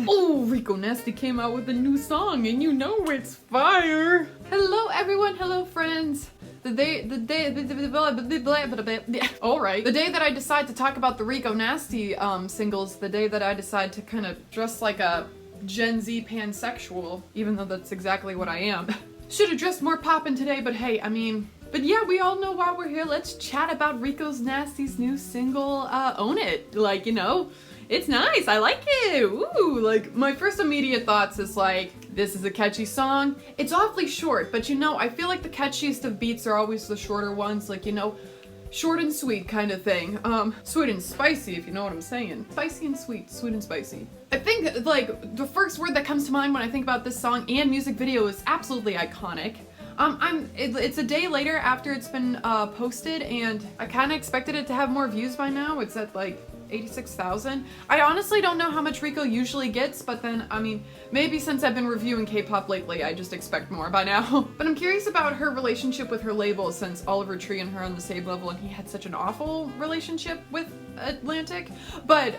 Oh, Rico Nasty came out with a new song and you know it's fire. Hello everyone, hello friends. All right. The day that I decide to talk about the Rico Nasty singles, the day that I decide to kind of dress like a Gen Z pansexual, even though that's exactly what I am. Should have dressed more poppin' today, but hey, I mean, but yeah, we all know why we're here. Let's chat about Rico's Nasty's new single, Own It. Like, you know, it's nice, I like it, ooh. Like, my first immediate thoughts is like, this is a catchy song. It's awfully short, but you know, I feel like the catchiest of beats are always the shorter ones, like, you know, short and sweet kind of thing. Sweet and spicy, if you know what I'm saying. Spicy and sweet, sweet and spicy. I think, like, the first word that comes to mind when I think about this song and music video is absolutely iconic. It's a day later after it's been posted, and I kind of expected it to have more views by now. It's at like 86,000. I honestly don't know how much Rico usually gets, but then, I mean, maybe since I've been reviewing K-pop lately, I just expect more by now. But I'm curious about her relationship with her label, since Oliver Tree and her are on the same level and he had such an awful relationship with Atlantic. But,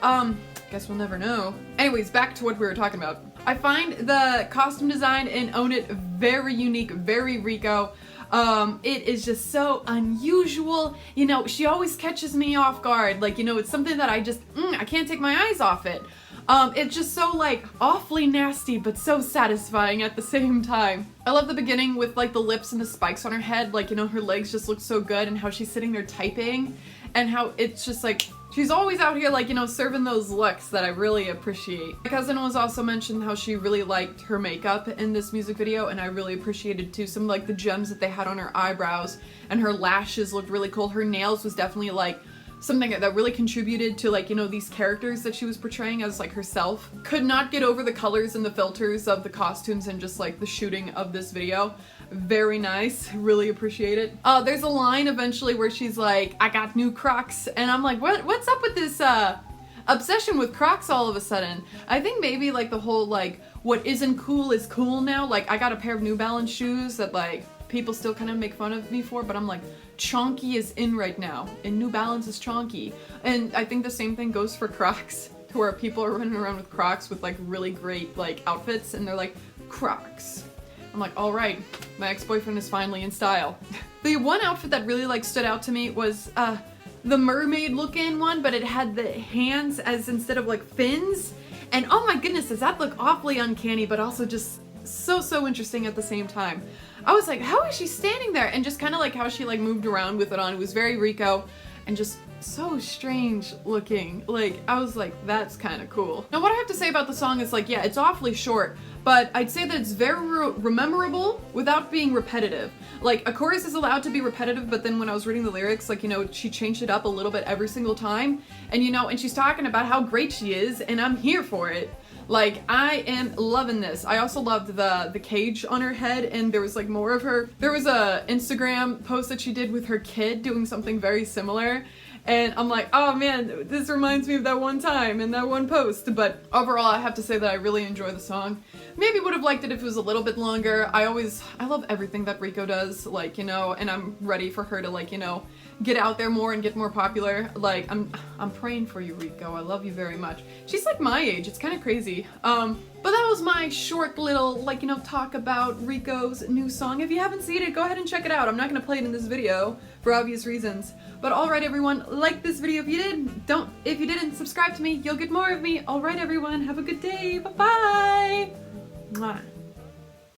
guess we'll never know. Anyways, back to what we were talking about. I find the costume design in Own It very unique, very Rico. It is just so unusual. You know, she always catches me off guard. Like, you know, it's something that I just, I can't take my eyes off it. It's just so, like, awfully nasty, but so satisfying at the same time. I love the beginning with, like, the lips and the spikes on her head. Like, you know, her legs just look so good, and how she's sitting there typing, and how it's just, like, she's always out here, like, you know, serving those looks that I really appreciate. My cousin was also mentioned how she really liked her makeup in this music video, and I really appreciated, too, some, like, the gems that they had on her eyebrows, and her lashes looked really cool. Her nails was definitely, like, something that really contributed to, like, you know, these characters that she was portraying as, like, herself. Could not get over the colors and the filters of the costumes and just, like, the shooting of this video. Very nice, really appreciate it. There's a line eventually where she's like, I got new Crocs, and I'm like, what's up with this, obsession with Crocs all of a sudden? I think maybe, like, the whole, like, what isn't cool is cool now. Like, I got a pair of New Balance shoes that, like, people still kind of make fun of me for, but I'm like, chonky is in right now, and New Balance is chonky. And I think the same thing goes for Crocs, to where people are running around with Crocs with, like, really great, like, outfits, and they're like, Crocs. I'm like, all right, my ex-boyfriend is finally in style. The one outfit that really, like, stood out to me was the mermaid looking one, but it had the hands as instead of, like, fins. And oh my goodness, does that look awfully uncanny, but also just so interesting at the same time. I was like, how is she standing there? And just kind of like how she, like, moved around with it on. It was very Rico and just so strange looking. Like, I was like, that's kind of cool. Now, what I have to say about the song is, like, yeah, it's awfully short, but I'd say that it's very rememberable without being repetitive. Like, a chorus is allowed to be repetitive, but then when I was reading the lyrics, like, you know, she changed it up a little bit every single time. And, you know, and she's talking about how great she is, and I'm here for it. Like, I am loving this. I also loved the cage on her head, and there was, like, more of her. There was a Instagram post that she did with her kid doing something very similar, and I'm like, oh man, this reminds me of that one time and that one post. But overall, I have to say that I really enjoy the song. Maybe would have liked it if it was a little bit longer. I love everything that Rico does, like, you know, and I'm ready for her to, like, you know, get out there more and get more popular. Like, I'm praying for you, Rico. I love you very much. She's like my age. It's kind of crazy. But that was my short little, like, you know, talk about Rico's new song. If you haven't seen it, go ahead and check it out. I'm not gonna play it in this video for obvious reasons. But alright everyone, like this video if you did. If you didn't, subscribe to me. You'll get more of me. Alright everyone, have a good day. Bye-bye. Mwah.